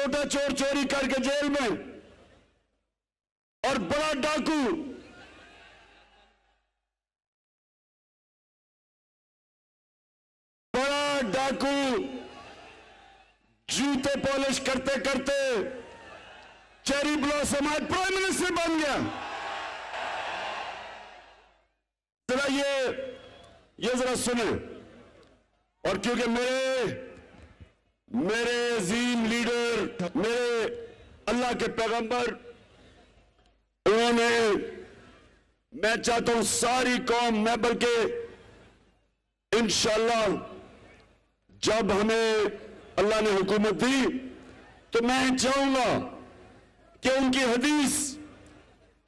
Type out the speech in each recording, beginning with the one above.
छोटा चोर चोरी करके जेल में और बड़ा डाकू जूते पॉलिश करते करते चेरी ब्लॉसम आज प्राइम मिनिस्टर बन गया। जरा ये जरा सुने। और क्योंकि मेरे अजीम लीडर, मेरे अल्लाह के पैगंबर, उन्होंने, मैं चाहता हूं सारी कौम, मैं बल्कि इंशाअल्लाह जब हमें अल्लाह ने हुकूमत दी तो मैं चाहूंगा कि उनकी हदीस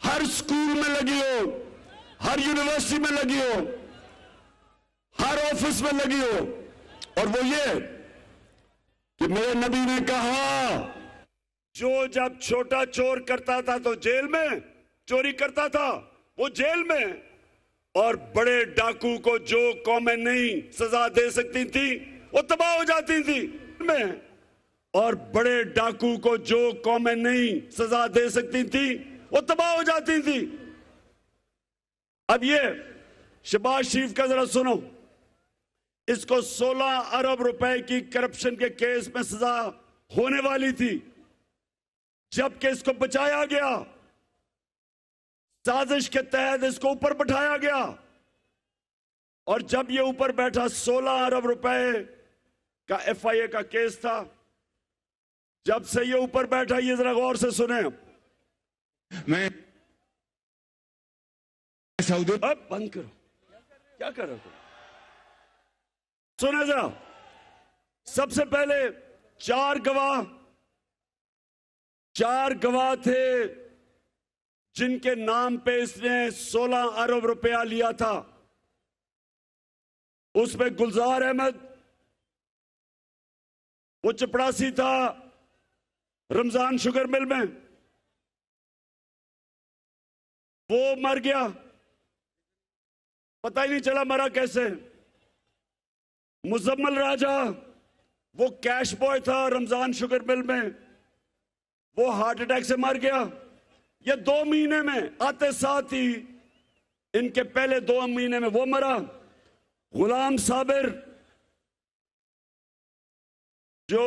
हर स्कूल में लगी हो, हर यूनिवर्सिटी में लगी हो, हर ऑफिस में लगी हो। और वो ये कि मेरे नबी ने कहा, जो जब छोटा चोर करता था तो जेल में चोरी करता था, वो जेल में, और बड़े डाकू को जो कौमें नहीं सजा दे सकती थी वो तबाह हो जाती थी में, और बड़े डाकू को जो कौमें नहीं सजा दे सकती थी वो तबाह हो जाती थी। अब ये शहबाज शरीफ का जरा सुनो। इसको 16 अरब रुपए की करप्शन के केस में सजा होने वाली थी, जबकि इसको बचाया गया, साजिश के तहत इसको ऊपर बैठाया गया। और जब ये ऊपर बैठा, 16 अरब रुपए का FIA का केस था, जब से ये ऊपर बैठा, ये जरा गौर से सुने। मैं सऊदी, अब बंद करो, क्या कर रहे हो? सुने जरा। सबसे पहले चार गवाह थे जिनके नाम पे इसने 16 अरब रुपया लिया था। उसमें गुलजार अहमद, वो चपड़ासी था रमजान शुगर मिल में, वो मर गया, पता ही नहीं चला मरा कैसे। मुजम्मल राजा, वो कैश बॉय था रमजान शुगर मिल में, वो हार्ट अटैक से मर गया। ये 2 महीने में आते साथ ही, इनके पहले 2 महीने में वो मरा। गुलाम साबिर, जो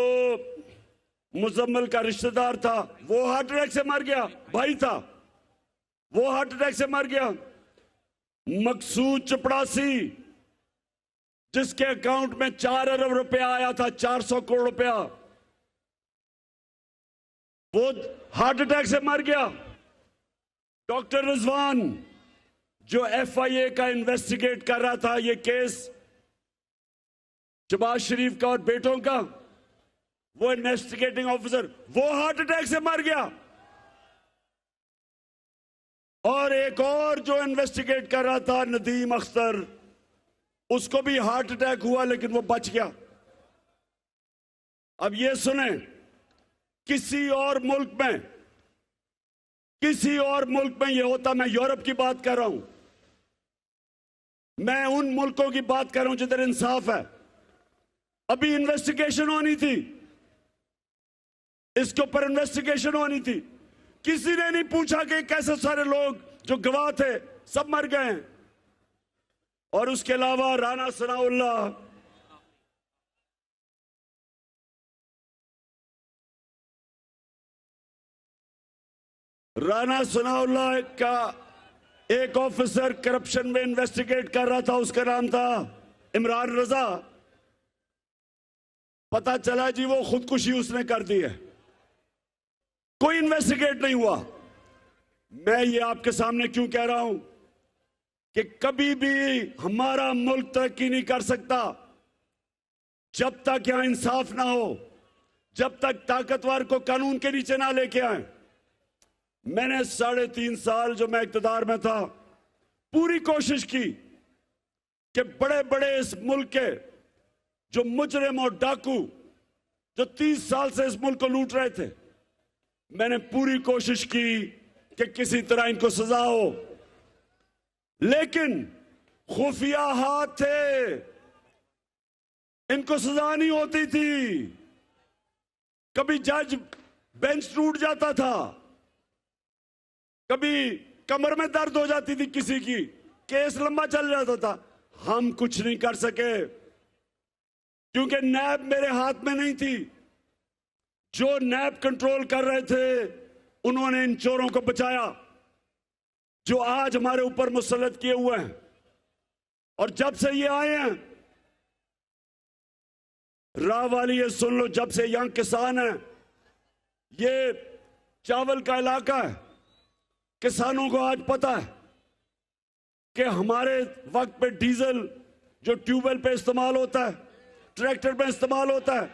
मुजम्मल का रिश्तेदार था, वो हार्ट अटैक से मर गया, भाई था, वो हार्ट अटैक से मर गया। मकसूद चपड़ासी, जिसके अकाउंट में 4 अरब रुपया आया था, 400 करोड़ रुपया, वो हार्ट अटैक से मर गया। डॉक्टर रिजवान, जो FIA का इन्वेस्टिगेट कर रहा था ये केस शहबाज शरीफ का और बेटों का, वो इन्वेस्टिगेटिंग ऑफिसर, वो हार्ट अटैक से मर गया। और एक और जो इन्वेस्टिगेट कर रहा था, नदीम अख्तर, उसको भी हार्ट अटैक हुआ लेकिन वो बच गया। अब ये सुने, किसी और मुल्क में ये होता, मैं यूरोप की बात कर रहा हूं, मैं उन मुल्कों की बात कर रहा हूं जिधर इंसाफ है। अभी इन्वेस्टिगेशन होनी थी, इसके ऊपर इन्वेस्टिगेशन होनी थी। किसी ने नहीं पूछा कि कैसे सारे लोग जो गवाह थे सब मर गए हैं। और उसके अलावा राना सनाउल्लाह का एक ऑफिसर करप्शन में इन्वेस्टिगेट कर रहा था, उसका नाम था इमरान रजा। पता चला जी वो खुदकुशी उसने कर दी है, कोई इन्वेस्टिगेट नहीं हुआ। मैं ये आपके सामने क्यों कह रहा हूं कि कभी भी हमारा मुल्क तरक्की नहीं कर सकता जब तक यहां इंसाफ ना हो, जब तक ताकतवर को कानून के नीचे ना लेके आए। मैंने 3.5 साल जो मैं इक़्तिदार में था, पूरी कोशिश की कि बड़े बड़े इस मुल्क के जो मुजरिम और डाकू जो 30 साल से इस मुल्क को लूट रहे थे, मैंने पूरी कोशिश की कि किसी तरह इनको सजा हो, लेकिन खुफिया हाथ थे, इनको सजा नहीं होती थी। कभी जज बेंच टूट जाता था, कभी कमर में दर्द हो जाती थी किसी की, केस लंबा चल जाता था। हम कुछ नहीं कर सके क्योंकि नैब मेरे हाथ में नहीं थी। जो नैब कंट्रोल कर रहे थे उन्होंने इन चोरों को बचाया जो आज हमारे ऊपर मुसल्लत किए हुए हैं। और जब से ये आए हैं, राह वाली ये सुन लो, जब से यहां किसान है, ये चावल का इलाका है, किसानों को आज पता है कि हमारे वक्त पे डीजल जो ट्यूबवेल पे इस्तेमाल होता है, ट्रैक्टर पे इस्तेमाल होता है,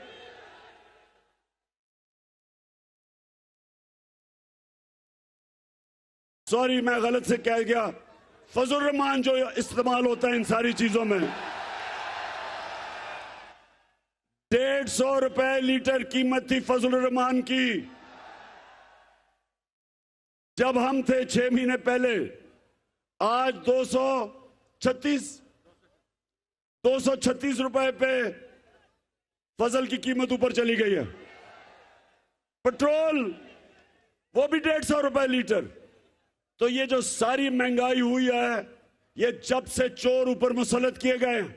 सॉरी मैं गलत से कह गया, फजल रहमान जो इस्तेमाल होता है इन सारी चीजों में, 150 रुपए लीटर कीमत थी फजल रहमान की जब हम थे 6 महीने पहले। आज 236 रुपए पे फजल की कीमत ऊपर चली गई है। पेट्रोल वो भी 150 रुपए लीटर। तो ये जो सारी महंगाई हुई है, ये जब से चोर ऊपर मुसल्लत किए गए हैं।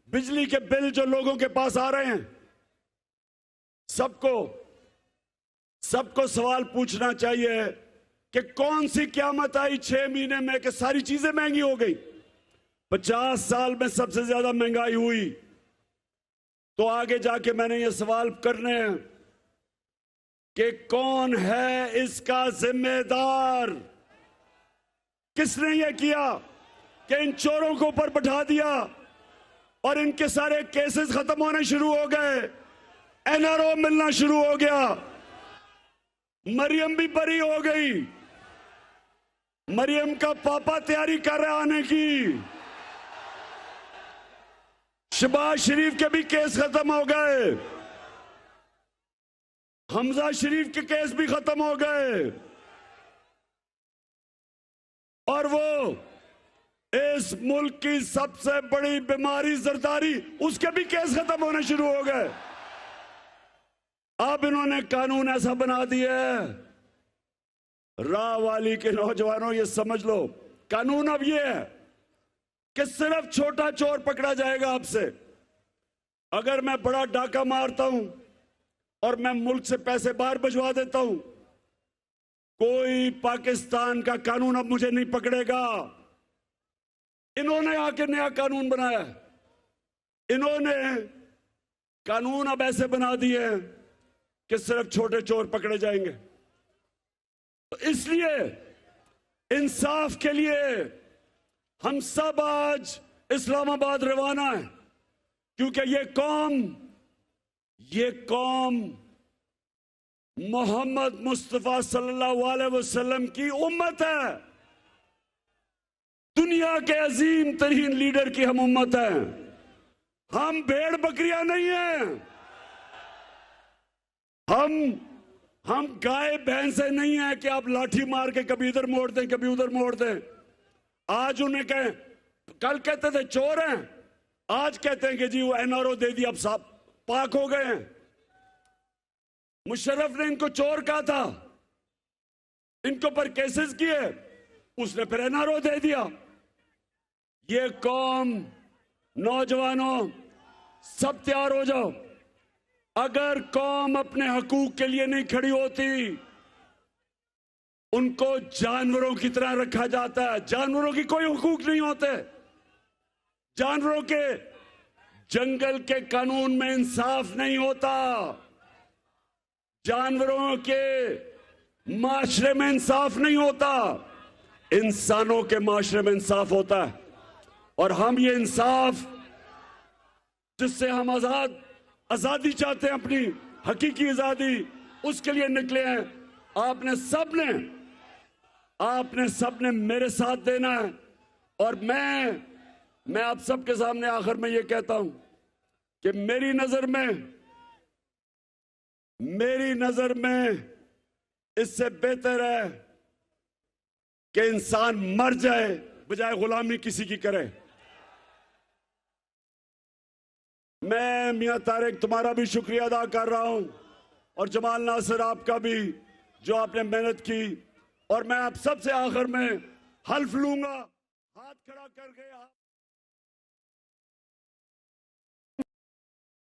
बिजली के बिल जो लोगों के पास आ रहे हैं, सबको सवाल पूछना चाहिए कि कौन सी क़यामत आई 6 महीने में कि सारी चीजें महंगी हो गई। 50 साल में सबसे ज्यादा महंगाई हुई। तो आगे जाके मैंने ये सवाल करने हैं कि कौन है इसका जिम्मेदार? किसने ये किया कि इन चोरों को ऊपर बैठा दिया और इनके सारे केसेस खत्म होने शुरू हो गए, एनआरओ मिलना शुरू हो गया, मरियम भी बरी हो गई, मरियम का पापा तैयारी कर रहा आने की, शहबाज शरीफ के भी केस खत्म हो गए, हमजा शरीफ के केस भी खत्म हो गए, और वो इस मुल्क की सबसे बड़ी बीमारी जरदारी, उसके भी केस खत्म होने शुरू हो गए। अब इन्होंने कानून ऐसा बना दिया है, राह वाली के नौजवानों ये समझ लो, कानून अब ये है कि सिर्फ छोटा चोर पकड़ा जाएगा आपसे। अगर मैं बड़ा डाका मारता हूं और मैं मुल्क से पैसे बाहर भिजवा देता हूं, कोई पाकिस्तान का कानून अब मुझे नहीं पकड़ेगा। इन्होंने आके नया कानून बनाया है, इन्होंने कानून अब ऐसे बना दिए हैं कि सिर्फ छोटे चोर पकड़े जाएंगे। तो इसलिए इंसाफ के लिए हम सब आज इस्लामाबाद रवाना है, क्योंकि ये कौम मोहम्मद मुस्तफा सल्लल्लाहु अलैहि वसल्लम की उम्मत है। दुनिया के अजीम तरीन लीडर की हम उम्मत हैं। हम भेड़ बकरियां नहीं हैं, हम गाय भैंसे नहीं है कि आप लाठी मार के कभी इधर मोड़ दें कभी उधर मोड़ दें। आज उन्हें कहें, कल कहते थे चोर हैं, आज कहते हैं कि जी वो एनआरओ दे दिया, अब साहब पाक हो गए हैं। मुशर्रफ ने इनको चोर कहा था, इनको पर केसेस किए, उसने फिर एनआरओ दे दिया। ये कौम, नौजवानों सब तैयार हो जाओ। अगर कौम अपने हकूक के लिए नहीं खड़ी होती, उनको जानवरों की तरह रखा जाता है। जानवरों की कोई हुकूक नहीं होते। जानवरों के जंगल के कानून में इंसाफ नहीं होता, जानवरों के माशरे में इंसाफ नहीं होता, इंसानों के माशरे में इंसाफ होता है। और हम ये इंसाफ जिससे हम आजादी चाहते हैं, अपनी हकीकी आजादी, उसके लिए निकले हैं। आपने सबने मेरे साथ देना है। और मैं आप सबके सामने आखिर में ये कहता हूं कि मेरी नजर में इससे बेहतर है कि इंसान मर जाए बजाय गुलामी किसी की करे। मैं मियां तारिक तुम्हारा भी शुक्रिया अदा कर रहा हूं और जमाल नासिर आपका भी, जो आपने मेहनत की। और मैं आप सबसे आखिर में हल्फ लूंगा, हाथ खड़ा करके